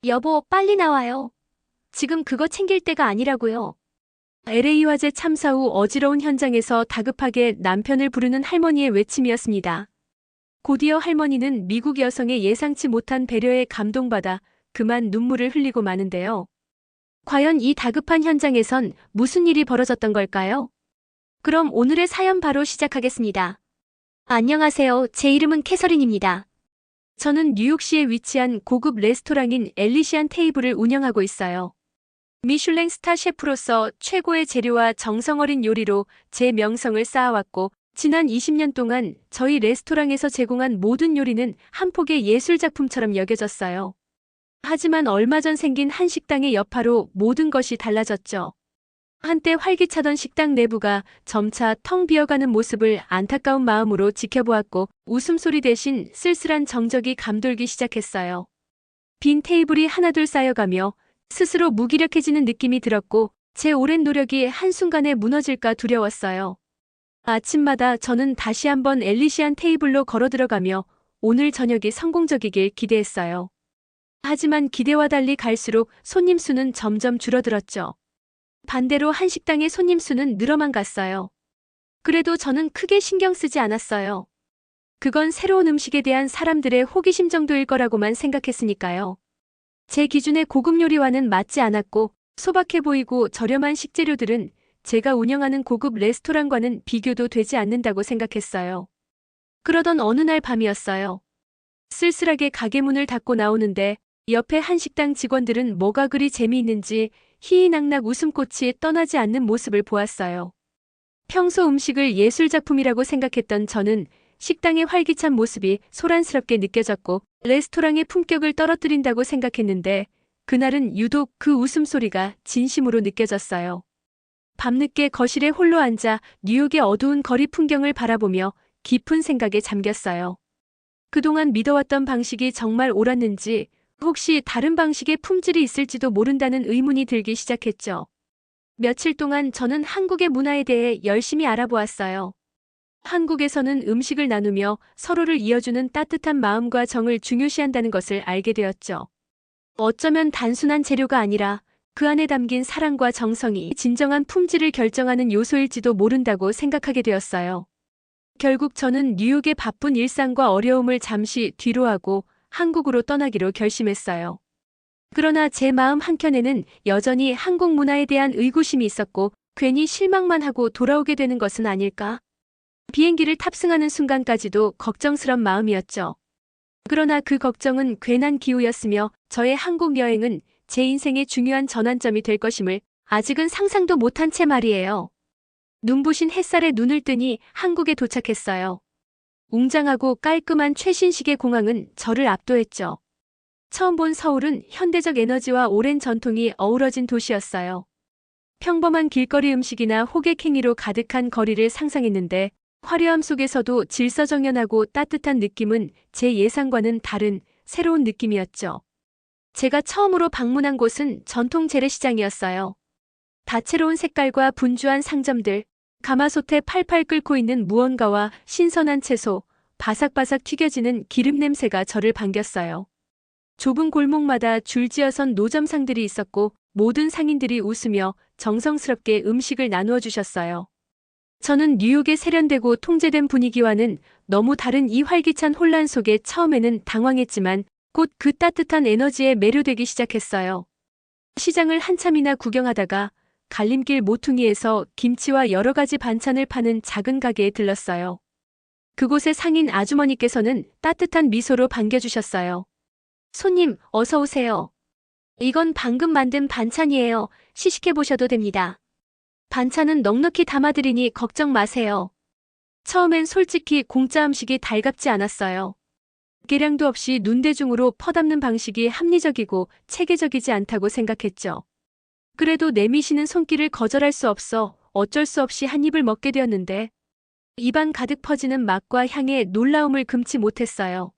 여보, 빨리 나와요. 지금 그거 챙길 때가 아니라고요. LA 화재 참사 후 어지러운 현장에서 다급하게 남편을 부르는 할머니의 외침이었습니다. 곧이어 할머니는 미국 여성의 예상치 못한 배려에 감동받아 그만 눈물을 흘리고 마는데요. 과연 이 다급한 현장에선 무슨 일이 벌어졌던 걸까요? 그럼 오늘의 사연 바로 시작하겠습니다. 안녕하세요. 제 이름은 캐서린입니다. 저는 뉴욕시에 위치한 고급 레스토랑인 엘리시안 테이블을 운영하고 있어요. 미슐랭 스타 셰프로서 최고의 재료와 정성 어린 요리로 제 명성을 쌓아왔고, 지난 20년 동안 저희 레스토랑에서 제공한 모든 요리는 한 폭의 예술작품처럼 여겨졌어요. 하지만 얼마 전 생긴 한 식당의 여파로 모든 것이 달라졌죠. 한때 활기차던 식당 내부가 점차 텅 비어가는 모습을 안타까운 마음으로 지켜보았고, 웃음소리 대신 쓸쓸한 정적이 감돌기 시작했어요. 빈 테이블이 하나둘 쌓여가며 스스로 무기력해지는 느낌이 들었고, 제 오랜 노력이 한순간에 무너질까 두려웠어요. 아침마다 저는 다시 한번 엘리시안 테이블로 걸어 들어가며 오늘 저녁이 성공적이길 기대했어요. 하지만 기대와 달리 갈수록 손님 수는 점점 줄어들었죠. 반대로 한 식당의 손님 수는 늘어만 갔어요. 그래도 저는 크게 신경 쓰지 않았어요. 그건 새로운 음식에 대한 사람들의 호기심 정도일 거라고만 생각했으니까요. 제 기준의 고급 요리와는 맞지 않았고, 소박해 보이고 저렴한 식재료들은 제가 운영하는 고급 레스토랑과는 비교도 되지 않는다고 생각했어요. 그러던 어느 날 밤이었어요. 쓸쓸하게 가게 문을 닫고 나오는데 옆에 한 식당 직원들은 뭐가 그리 재미있는지 희희낙낙 웃음꽃이 떠나지 않는 모습을 보았어요. 평소 음식을 예술작품이라고 생각했던 저는 식당의 활기찬 모습이 소란스럽게 느껴졌고 레스토랑의 품격을 떨어뜨린다고 생각했는데, 그날은 유독 그 웃음소리가 진심으로 느껴졌어요. 밤늦게 거실에 홀로 앉아 뉴욕의 어두운 거리 풍경을 바라보며 깊은 생각에 잠겼어요. 그동안 믿어왔던 방식이 정말 옳았는지, 혹시 다른 방식의 품질이 있을지도 모른다는 의문이 들기 시작했죠. 며칠 동안 저는 한국의 문화에 대해 열심히 알아보았어요. 한국에서는 음식을 나누며 서로를 이어주는 따뜻한 마음과 정을 중요시한다는 것을 알게 되었죠. 어쩌면 단순한 재료가 아니라 그 안에 담긴 사랑과 정성이 진정한 품질을 결정하는 요소일지도 모른다고 생각하게 되었어요. 결국 저는 뉴욕의 바쁜 일상과 어려움을 잠시 뒤로하고 한국으로 떠나기로 결심했어요. 그러나 제 마음 한켠에는 여전히 한국 문화에 대한 의구심이 있었고, 괜히 실망만 하고 돌아오게 되는 것은 아닐까? 비행기를 탑승하는 순간까지도 걱정스런 마음이었죠. 그러나 그 걱정은 괜한 기우였으며 저의 한국 여행은 제 인생의 중요한 전환점이 될 것임을 아직은 상상도 못한 채 말이에요. 눈부신 햇살에 눈을 뜨니 한국에 도착했어요. 웅장하고 깔끔한 최신식의 공항은 저를 압도했죠. 처음 본 서울은 현대적 에너지와 오랜 전통이 어우러진 도시였어요. 평범한 길거리 음식이나 호객행위로 가득한 거리를 상상했는데, 화려함 속에서도 질서정연하고 따뜻한 느낌은 제 예상과는 다른 새로운 느낌이었죠. 제가 처음으로 방문한 곳은 전통 재래시장이었어요. 다채로운 색깔과 분주한 상점들, 가마솥에 팔팔 끓고 있는 무언가와 신선한 채소, 바삭바삭 튀겨지는 기름 냄새가 저를 반겼어요. 좁은 골목마다 줄지어선 노점상들이 있었고 모든 상인들이 웃으며 정성스럽게 음식을 나누어 주셨어요. 저는 뉴욕의 세련되고 통제된 분위기와는 너무 다른 이 활기찬 혼란 속에 처음에는 당황했지만 곧 그 따뜻한 에너지에 매료되기 시작했어요. 시장을 한참이나 구경하다가 갈림길 모퉁이에서 김치와 여러 가지 반찬을 파는 작은 가게에 들렀어요. 그곳의 상인 아주머니께서는 따뜻한 미소로 반겨주셨어요. 손님, 어서 오세요. 이건 방금 만든 반찬이에요. 시식해 보셔도 됩니다. 반찬은 넉넉히 담아드리니 걱정 마세요. 처음엔 솔직히 공짜 음식이 달갑지 않았어요. 계량도 없이 눈대중으로 퍼담는 방식이 합리적이고 체계적이지 않다고 생각했죠. 그래도 내미시는 손길을 거절할 수 없어 어쩔 수 없이 한 입을 먹게 되었는데, 입안 가득 퍼지는 맛과 향에 놀라움을 금치 못했어요.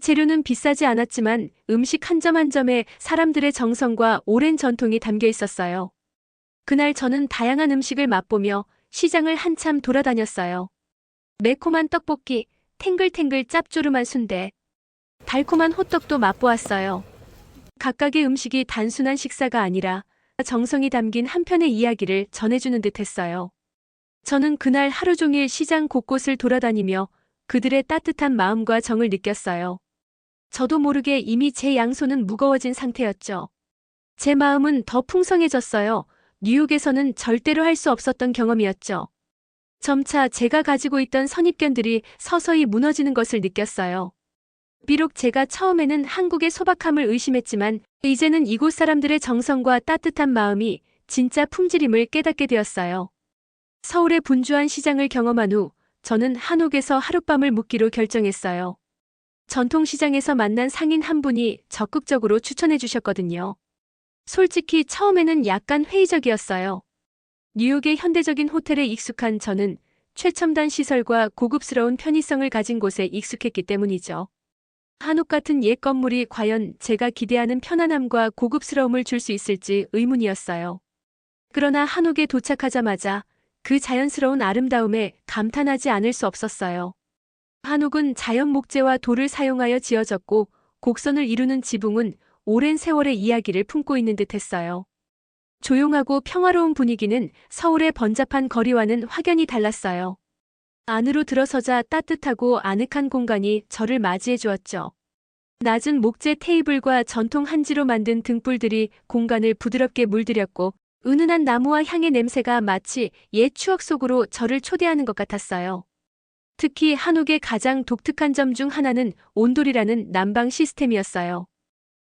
재료는 비싸지 않았지만 음식 한 점 한 점에 사람들의 정성과 오랜 전통이 담겨 있었어요. 그날 저는 다양한 음식을 맛보며 시장을 한참 돌아다녔어요. 매콤한 떡볶이, 탱글탱글 짭조름한 순대, 달콤한 호떡도 맛보았어요. 각각의 음식이 단순한 식사가 아니라 정성이 담긴 한 편의 이야기를 전해주는 듯했어요. 저는 그날 하루 종일 시장 곳곳을 돌아다니며 그들의 따뜻한 마음과 정을 느꼈어요. 저도 모르게 이미 제 양손은 무거워진 상태였죠. 제 마음은 더 풍성해졌어요. 뉴욕에서는 절대로 할 수 없었던 경험이었죠. 점차 제가 가지고 있던 선입견들이 서서히 무너지는 것을 느꼈어요. 비록 제가 처음에는 한국의 소박함을 의심했지만 이제는 이곳 사람들의 정성과 따뜻한 마음이 진짜 품질임을 깨닫게 되었어요. 서울의 분주한 시장을 경험한 후 저는 한옥에서 하룻밤을 묵기로 결정했어요. 전통시장에서 만난 상인 한 분이 적극적으로 추천해 주셨거든요. 솔직히 처음에는 약간 회의적이었어요. 뉴욕의 현대적인 호텔에 익숙한 저는 최첨단 시설과 고급스러운 편의성을 가진 곳에 익숙했기 때문이죠. 한옥 같은 옛 건물이 과연 제가 기대하는 편안함과 고급스러움을 줄 수 있을지 의문이었어요. 그러나 한옥에 도착하자마자 그 자연스러운 아름다움에 감탄하지 않을 수 없었어요. 한옥은 자연 목재와 돌을 사용하여 지어졌고 곡선을 이루는 지붕은 오랜 세월의 이야기를 품고 있는 듯했어요. 조용하고 평화로운 분위기는 서울의 번잡한 거리와는 확연히 달랐어요. 안으로 들어서자 따뜻하고 아늑한 공간이 저를 맞이해 주었죠. 낮은 목재 테이블과 전통 한지로 만든 등불들이 공간을 부드럽게 물들였고 은은한 나무와 향의 냄새가 마치 옛 추억 속으로 저를 초대하는 것 같았어요. 특히 한옥의 가장 독특한 점 중 하나는 온돌이라는 난방 시스템이었어요.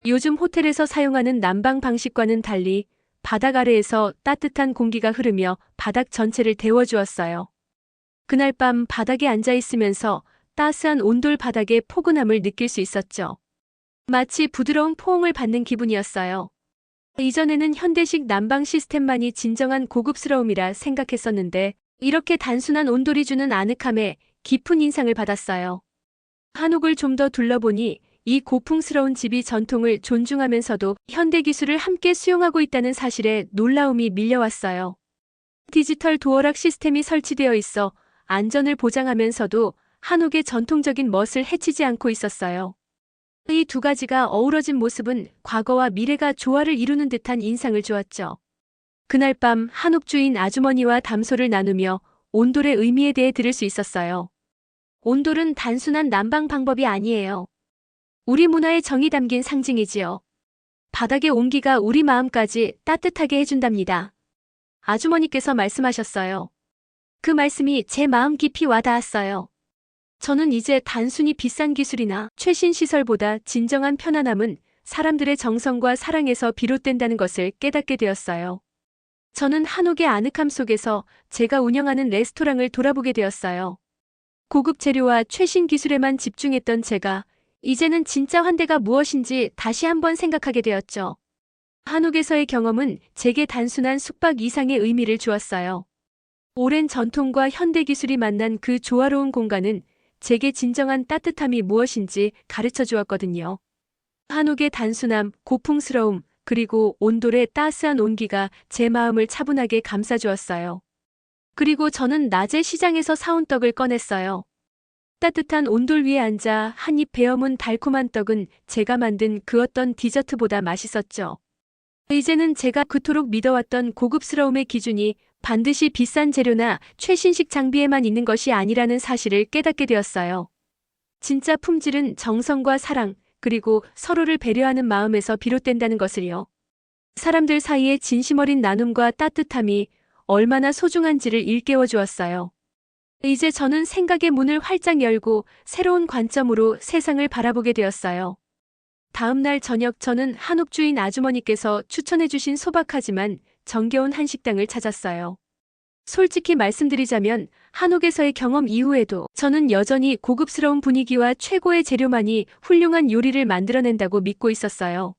요즘 호텔에서 사용하는 난방 방식과는 달리 바닥 아래에서 따뜻한 공기가 흐르며 바닥 전체를 데워주었어요. 그날 밤 바닥에 앉아 있으면서 따스한 온돌 바닥의 포근함을 느낄 수 있었죠. 마치 부드러운 포옹을 받는 기분이었어요. 이전에는 현대식 난방 시스템만이 진정한 고급스러움이라 생각했었는데 이렇게 단순한 온돌이 주는 아늑함에 깊은 인상을 받았어요. 한옥을 좀 더 둘러보니 이 고풍스러운 집이 전통을 존중하면서도 현대 기술을 함께 수용하고 있다는 사실에 놀라움이 밀려왔어요. 디지털 도어락 시스템이 설치되어 있어 안전을 보장하면서도 한옥의 전통적인 멋을 해치지 않고 있었어요. 이 두 가지가 어우러진 모습은 과거와 미래가 조화를 이루는 듯한 인상을 주었죠. 그날 밤 한옥 주인 아주머니와 담소를 나누며 온돌의 의미에 대해 들을 수 있었어요. 온돌은 단순한 난방 방법이 아니에요. 우리 문화의 정이 담긴 상징이지요. 바닥의 온기가 우리 마음까지 따뜻하게 해준답니다. 아주머니께서 말씀하셨어요. 그 말씀이 제 마음 깊이 와닿았어요. 저는 이제 단순히 비싼 기술이나 최신 시설보다 진정한 편안함은 사람들의 정성과 사랑에서 비롯된다는 것을 깨닫게 되었어요. 저는 한옥의 아늑함 속에서 제가 운영하는 레스토랑을 돌아보게 되었어요. 고급 재료와 최신 기술에만 집중했던 제가 이제는 진짜 환대가 무엇인지 다시 한번 생각하게 되었죠. 한옥에서의 경험은 제게 단순한 숙박 이상의 의미를 주었어요. 오랜 전통과 현대 기술이 만난 그 조화로운 공간은 제게 진정한 따뜻함이 무엇인지 가르쳐 주었거든요. 한옥의 단순함, 고풍스러움, 그리고 온돌의 따스한 온기가 제 마음을 차분하게 감싸주었어요. 그리고 저는 낮에 시장에서 사온 떡을 꺼냈어요. 따뜻한 온돌 위에 앉아 한 입 베어문 달콤한 떡은 제가 만든 그 어떤 디저트보다 맛있었죠. 이제는 제가 그토록 믿어왔던 고급스러움의 기준이 반드시 비싼 재료나 최신식 장비에만 있는 것이 아니라는 사실을 깨닫게 되었어요. 진짜 품질은 정성과 사랑, 그리고 서로를 배려하는 마음에서 비롯된다는 것을요. 사람들 사이의 진심 어린 나눔과 따뜻함이 얼마나 소중한지를 일깨워 주었어요. 이제 저는 생각의 문을 활짝 열고 새로운 관점으로 세상을 바라보게 되었어요. 다음 날 저녁 저는 한옥 주인 아주머니께서 추천해 주신 소박하지만 정겨운 한식당을 찾았어요. 솔직히 말씀드리자면 한옥에서의 경험 이후에도 저는 여전히 고급스러운 분위기와 최고의 재료만이 훌륭한 요리를 만들어낸다고 믿고 있었어요.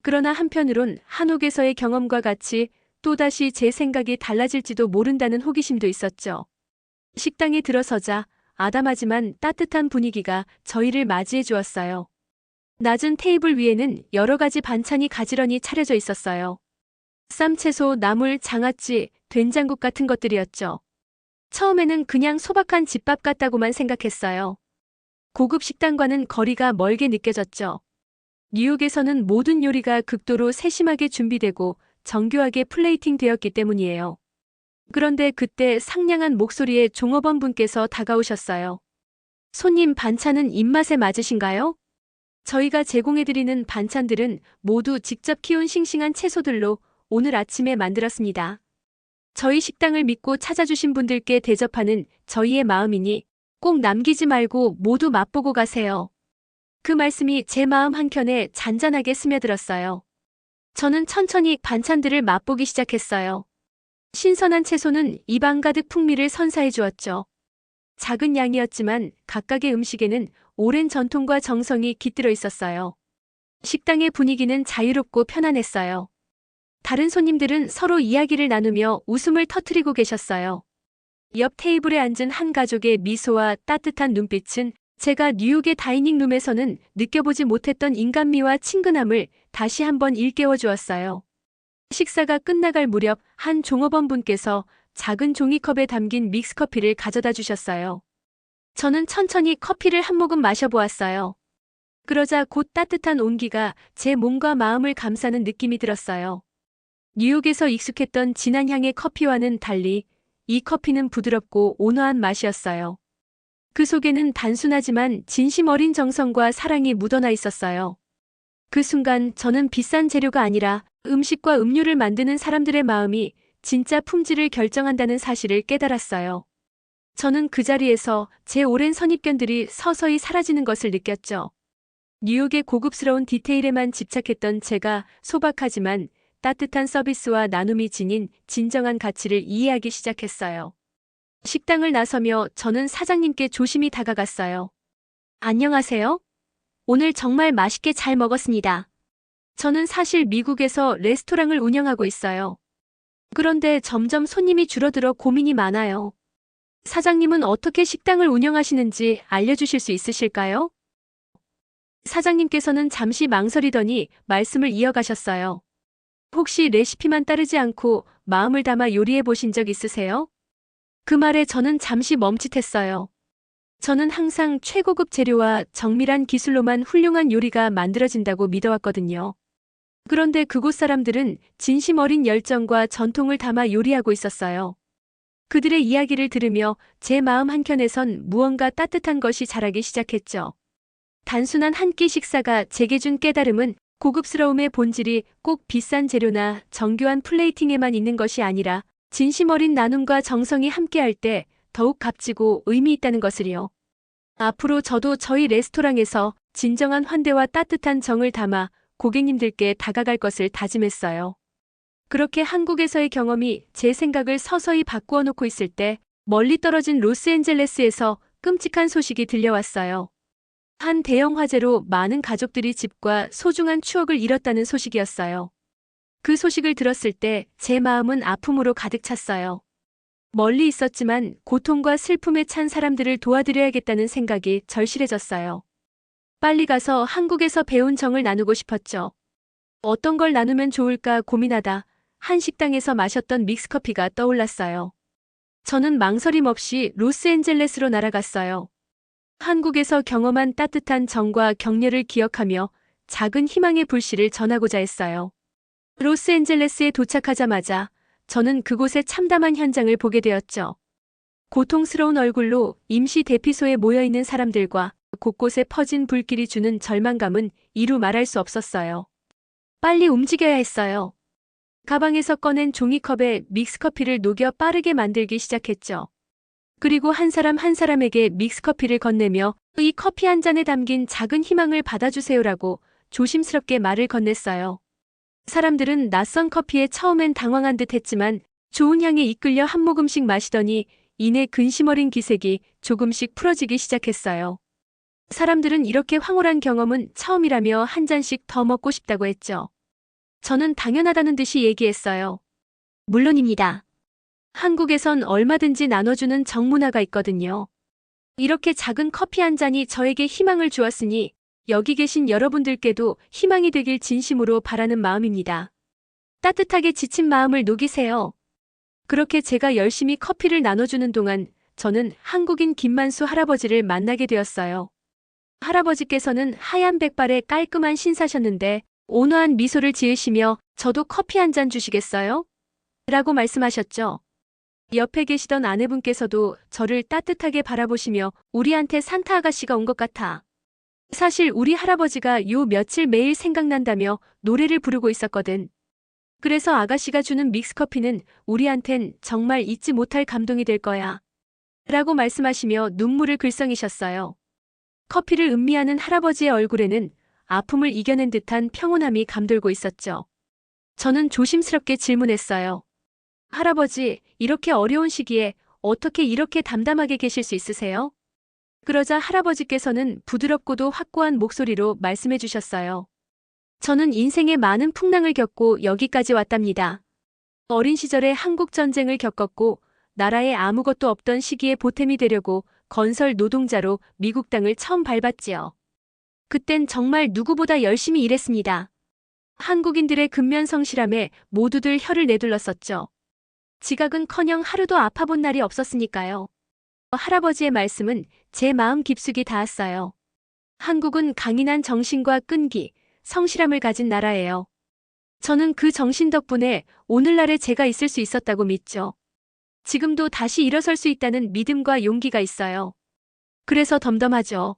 그러나 한편으론 한옥에서의 경험과 같이 또다시 제 생각이 달라질지도 모른다는 호기심도 있었죠. 식당에 들어서자 아담하지만 따뜻한 분위기가 저희를 맞이해 주었어요. 낮은 테이블 위에는 여러 가지 반찬이 가지런히 차려져 있었어요. 쌈, 채소, 나물, 장아찌, 된장국 같은 것들이었죠. 처음에는 그냥 소박한 집밥 같다고만 생각했어요. 고급 식당과는 거리가 멀게 느껴졌죠. 뉴욕에서는 모든 요리가 극도로 세심하게 준비되고 정교하게 플레이팅 되었기 때문이에요. 그런데 그때 상냥한 목소리의 종업원분께서 다가오셨어요. 손님, 반찬은 입맛에 맞으신가요? 저희가 제공해드리는 반찬들은 모두 직접 키운 싱싱한 채소들로 오늘 아침에 만들었습니다. 저희 식당을 믿고 찾아주신 분들께 대접하는 저희의 마음이니 꼭 남기지 말고 모두 맛보고 가세요. 그 말씀이 제 마음 한켠에 잔잔하게 스며들었어요. 저는 천천히 반찬들을 맛보기 시작했어요. 신선한 채소는 입안 가득 풍미를 선사해 주었죠. 작은 양이었지만 각각의 음식에는 오랜 전통과 정성이 깃들어 있었어요. 식당의 분위기는 자유롭고 편안했어요. 다른 손님들은 서로 이야기를 나누며 웃음을 터뜨리고 계셨어요. 옆 테이블에 앉은 한 가족의 미소와 따뜻한 눈빛은 제가 뉴욕의 다이닝룸에서는 느껴보지 못했던 인간미와 친근함을 다시 한번 일깨워 주었어요. 식사가 끝나갈 무렵 한 종업원분께서 작은 종이컵에 담긴 믹스커피를 가져다 주셨어요. 저는 천천히 커피를 한 모금 마셔보았어요. 그러자 곧 따뜻한 온기가 제 몸과 마음을 감싸는 느낌이 들었어요. 뉴욕에서 익숙했던 진한 향의 커피와는 달리 이 커피는 부드럽고 온화한 맛이었어요. 그 속에는 단순하지만 진심 어린 정성과 사랑이 묻어나 있었어요. 그 순간 저는 비싼 재료가 아니라 음식과 음료를 만드는 사람들의 마음이 진짜 품질을 결정한다는 사실을 깨달았어요. 저는 그 자리에서 제 오랜 선입견들이 서서히 사라지는 것을 느꼈죠. 뉴욕의 고급스러운 디테일에만 집착했던 제가 소박하지만 따뜻한 서비스와 나눔이 지닌 진정한 가치를 이해하기 시작했어요. 식당을 나서며 저는 사장님께 조심히 다가갔어요. 안녕하세요. 오늘 정말 맛있게 잘 먹었습니다. 저는 사실 미국에서 레스토랑을 운영하고 있어요. 그런데 점점 손님이 줄어들어 고민이 많아요. 사장님은 어떻게 식당을 운영하시는지 알려주실 수 있으실까요? 사장님께서는 잠시 망설이더니 말씀을 이어가셨어요. 혹시 레시피만 따르지 않고 마음을 담아 요리해 보신 적 있으세요? 그 말에 저는 잠시 멈칫했어요. 저는 항상 최고급 재료와 정밀한 기술로만 훌륭한 요리가 만들어진다고 믿어왔거든요. 그런데 그곳 사람들은 진심 어린 열정과 전통을 담아 요리하고 있었어요. 그들의 이야기를 들으며 제 마음 한켠에선 무언가 따뜻한 것이 자라기 시작했죠. 단순한 한 끼 식사가 제게 준 깨달음은 고급스러움의 본질이 꼭 비싼 재료나 정교한 플레이팅에만 있는 것이 아니라 진심 어린 나눔과 정성이 함께할 때 더욱 값지고 의미 있다는 것을요. 앞으로 저도 저희 레스토랑에서 진정한 환대와 따뜻한 정을 담아 고객님들께 다가갈 것을 다짐했어요. 그렇게 한국에서의 경험이 제 생각을 서서히 바꾸어 놓고 있을 때 멀리 떨어진 로스앤젤레스에서 끔찍한 소식이 들려왔어요. 한 대형 화재로 많은 가족들이 집과 소중한 추억을 잃었다는 소식이었어요. 그 소식을 들었을 때 제 마음은 아픔으로 가득 찼어요. 멀리 있었지만 고통과 슬픔에 찬 사람들을 도와드려야겠다는 생각이 절실해졌어요. 빨리 가서 한국에서 배운 정을 나누고 싶었죠. 어떤 걸 나누면 좋을까 고민하다 한 식당에서 마셨던 믹스커피가 떠올랐어요. 저는 망설임 없이 로스앤젤레스로 날아갔어요. 한국에서 경험한 따뜻한 정과 격려를 기억하며 작은 희망의 불씨를 전하고자 했어요. 로스앤젤레스에 도착하자마자 저는 그곳의 참담한 현장을 보게 되었죠. 고통스러운 얼굴로 임시 대피소에 모여있는 사람들과 곳곳에 퍼진 불길이 주는 절망감은 이루 말할 수 없었어요. 빨리 움직여야 했어요. 가방에서 꺼낸 종이컵에 믹스커피를 녹여 빠르게 만들기 시작했죠. 그리고 한 사람 한 사람에게 믹스커피를 건네며 이 커피 한 잔에 담긴 작은 희망을 받아주세요라고 조심스럽게 말을 건넸어요. 사람들은 낯선 커피에 처음엔 당황한 듯 했지만 좋은 향에 이끌려 한 모금씩 마시더니 이내 근심 어린 기색이 조금씩 풀어지기 시작했어요. 사람들은 이렇게 황홀한 경험은 처음이라며 한 잔씩 더 먹고 싶다고 했죠. 저는 당연하다는 듯이 얘기했어요. 물론입니다. 한국에선 얼마든지 나눠주는 정문화가 있거든요. 이렇게 작은 커피 한 잔이 저에게 희망을 주었으니 여기 계신 여러분들께도 희망이 되길 진심으로 바라는 마음입니다. 따뜻하게 지친 마음을 녹이세요. 그렇게 제가 열심히 커피를 나눠주는 동안 저는 한국인 김만수 할아버지를 만나게 되었어요. 할아버지께서는 하얀 백발에 깔끔한 신사셨는데 온화한 미소를 지으시며 저도 커피 한 잔 주시겠어요? 라고 말씀하셨죠. 옆에 계시던 아내분께서도 저를 따뜻하게 바라보시며 우리한테 산타 아가씨가 온 것 같아. 사실 우리 할아버지가 요 며칠 매일 생각난다며 노래를 부르고 있었거든. 그래서 아가씨가 주는 믹스커피는 우리한텐 정말 잊지 못할 감동이 될 거야. 라고 말씀하시며 눈물을 글썽이셨어요. 커피를 음미하는 할아버지의 얼굴에는 아픔을 이겨낸 듯한 평온함이 감돌고 있었죠. 저는 조심스럽게 질문했어요. 할아버지, 이렇게 어려운 시기에 어떻게 이렇게 담담하게 계실 수 있으세요? 그러자 할아버지께서는 부드럽고도 확고한 목소리로 말씀해 주셨어요. 저는 인생의 많은 풍랑을 겪고 여기까지 왔답니다. 어린 시절에 한국 전쟁을 겪었고 나라에 아무것도 없던 시기에 보탬이 되려고 건설 노동자로 미국 땅을 처음 밟았지요. 그땐 정말 누구보다 열심히 일했습니다. 한국인들의 근면성실함에 모두들 혀를 내둘렀었죠. 지각은커녕 하루도 아파본 날이 없었으니까요. 할아버지의 말씀은 제 마음 깊숙이 닿았어요. 한국은 강인한 정신과 끈기, 성실함을 가진 나라예요. 저는 그 정신 덕분에 오늘날의 제가 있을 수 있었다고 믿죠. 지금도 다시 일어설 수 있다는 믿음과 용기가 있어요. 그래서 덤덤하죠.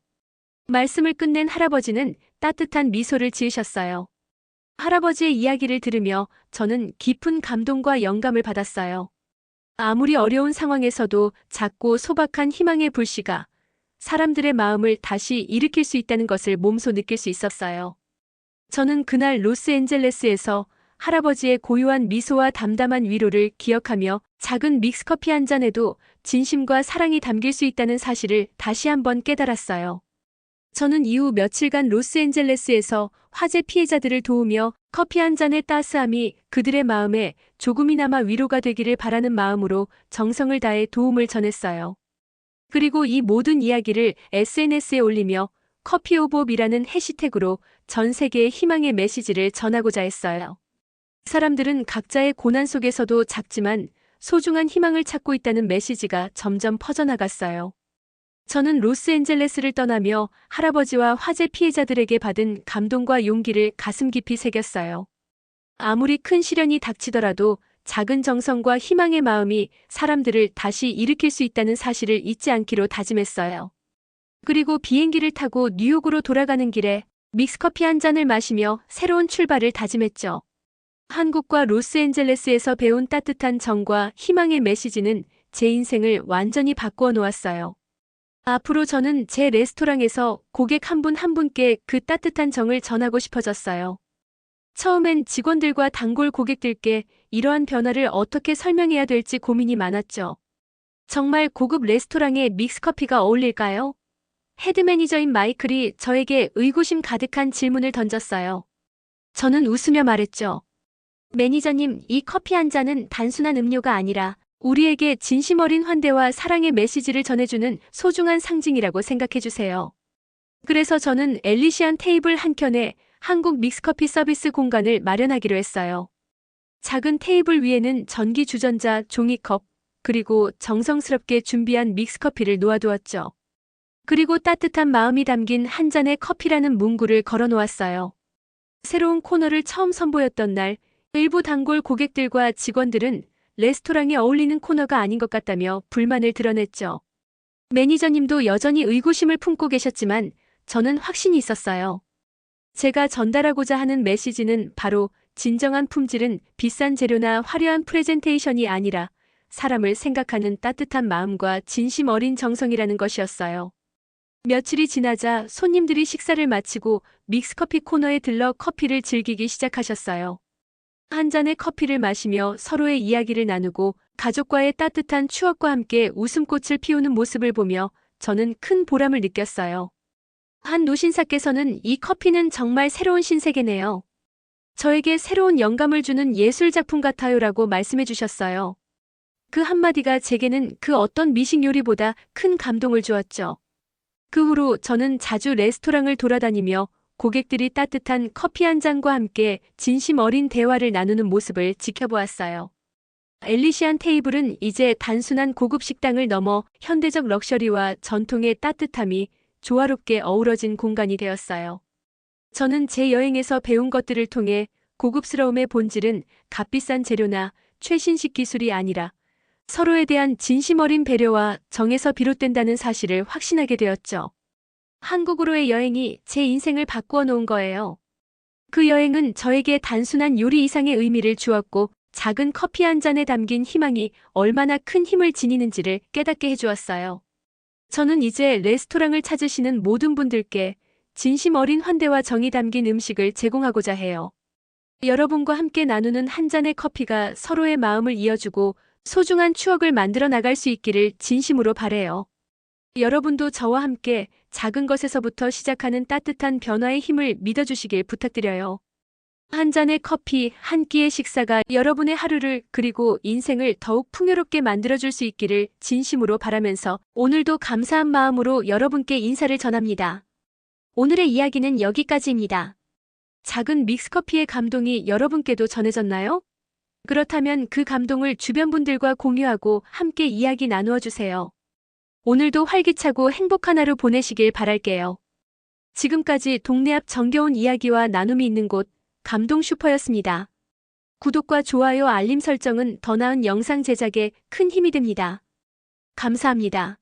말씀을 끝낸 할아버지는 따뜻한 미소를 지으셨어요. 할아버지의 이야기를 들으며 저는 깊은 감동과 영감을 받았어요. 아무리 어려운 상황에서도 작고 소박한 희망의 불씨가 사람들의 마음을 다시 일으킬 수 있다는 것을 몸소 느낄 수 있었어요. 저는 그날 로스앤젤레스에서 할아버지의 고요한 미소와 담담한 위로를 기억하며 작은 믹스커피 한 잔에도 진심과 사랑이 담길 수 있다는 사실을 다시 한번 깨달았어요. 저는 이후 며칠간 로스앤젤레스에서 화재 피해자들을 도우며 커피 한 잔의 따스함이 그들의 마음에 조금이나마 위로가 되기를 바라는 마음으로 정성을 다해 도움을 전했어요. 그리고 이 모든 이야기를 SNS에 올리며 커피 오브 홉이라는 해시태그로 전 세계에 희망의 메시지를 전하고자 했어요. 사람들은 각자의 고난 속에서도 작지만 소중한 희망을 찾고 있다는 메시지가 점점 퍼져나갔어요. 저는 로스앤젤레스를 떠나며 할아버지와 화재 피해자들에게 받은 감동과 용기를 가슴 깊이 새겼어요. 아무리 큰 시련이 닥치더라도 작은 정성과 희망의 마음이 사람들을 다시 일으킬 수 있다는 사실을 잊지 않기로 다짐했어요. 그리고 비행기를 타고 뉴욕으로 돌아가는 길에 믹스커피 한 잔을 마시며 새로운 출발을 다짐했죠. 한국과 로스앤젤레스에서 배운 따뜻한 정과 희망의 메시지는 제 인생을 완전히 바꾸어 놓았어요. 앞으로 저는 제 레스토랑에서 고객 한 분 한 분께 그 따뜻한 정을 전하고 싶어졌어요. 처음엔 직원들과 단골 고객들께 이러한 변화를 어떻게 설명해야 될지 고민이 많았죠. 정말 고급 레스토랑에 믹스커피가 어울릴까요? 헤드 매니저인 마이클이 저에게 의구심 가득한 질문을 던졌어요. 저는 웃으며 말했죠. 매니저님, 이 커피 한 잔은 단순한 음료가 아니라 우리에게 진심 어린 환대와 사랑의 메시지를 전해주는 소중한 상징이라고 생각해주세요. 그래서 저는 엘리시안 테이블 한켠에 한국 믹스커피 서비스 공간을 마련하기로 했어요. 작은 테이블 위에는 전기 주전자, 종이컵, 그리고 정성스럽게 준비한 믹스커피를 놓아두었죠. 그리고 따뜻한 마음이 담긴 한 잔의 커피라는 문구를 걸어놓았어요. 새로운 코너를 처음 선보였던 날, 일부 단골 고객들과 직원들은 레스토랑에 어울리는 코너가 아닌 것 같다며 불만을 드러냈죠. 매니저님도 여전히 의구심을 품고 계셨지만 저는 확신이 있었어요. 제가 전달하고자 하는 메시지는 바로 진정한 품질은 비싼 재료나 화려한 프레젠테이션이 아니라 사람을 생각하는 따뜻한 마음과 진심 어린 정성이라는 것이었어요. 며칠이 지나자 손님들이 식사를 마치고 믹스커피 코너에 들러 커피를 즐기기 시작하셨어요. 한 잔의 커피를 마시며 서로의 이야기를 나누고 가족과의 따뜻한 추억과 함께 웃음꽃을 피우는 모습을 보며 저는 큰 보람을 느꼈어요. 한 노신사께서는 이 커피는 정말 새로운 신세계네요. 저에게 새로운 영감을 주는 예술작품 같아요라고 말씀해 주셨어요. 그 한마디가 제게는 그 어떤 미식 요리보다 큰 감동을 주었죠. 그 후로 저는 자주 레스토랑을 돌아다니며 고객들이 따뜻한 커피 한 잔과 함께 진심 어린 대화를 나누는 모습을 지켜보았어요. 엘리시안 테이블은 이제 단순한 고급 식당을 넘어 현대적 럭셔리와 전통의 따뜻함이 조화롭게 어우러진 공간이 되었어요. 저는 제 여행에서 배운 것들을 통해 고급스러움의 본질은 값비싼 재료나 최신식 기술이 아니라 서로에 대한 진심 어린 배려와 정에서 비롯된다는 사실을 확신하게 되었죠. 한국으로의 여행이 제 인생을 바꾸어 놓은 거예요. 그 여행은 저에게 단순한 요리 이상의 의미를 주었고 작은 커피 한 잔에 담긴 희망이 얼마나 큰 힘을 지니는지를 깨닫게 해주었어요. 저는 이제 레스토랑을 찾으시는 모든 분들께 진심 어린 환대와 정이 담긴 음식을 제공하고자 해요. 여러분과 함께 나누는 한 잔의 커피가 서로의 마음을 이어주고 소중한 추억을 만들어 나갈 수 있기를 진심으로 바래요. 여러분도 저와 함께 작은 것에서부터 시작하는 따뜻한 변화의 힘을 믿어주시길 부탁드려요. 한 잔의 커피, 한 끼의 식사가 여러분의 하루를 그리고 인생을 더욱 풍요롭게 만들어줄 수 있기를 진심으로 바라면서 오늘도 감사한 마음으로 여러분께 인사를 전합니다. 오늘의 이야기는 여기까지입니다. 작은 믹스커피의 감동이 여러분께도 전해졌나요? 그렇다면 그 감동을 주변 분들과 공유하고 함께 이야기 나누어 주세요. 오늘도 활기차고 행복한 하루 보내시길 바랄게요. 지금까지 동네 앞 정겨운 이야기와 나눔이 있는 곳 감동 슈퍼였습니다. 구독과 좋아요 알림 설정은 더 나은 영상 제작에 큰 힘이 됩니다. 감사합니다.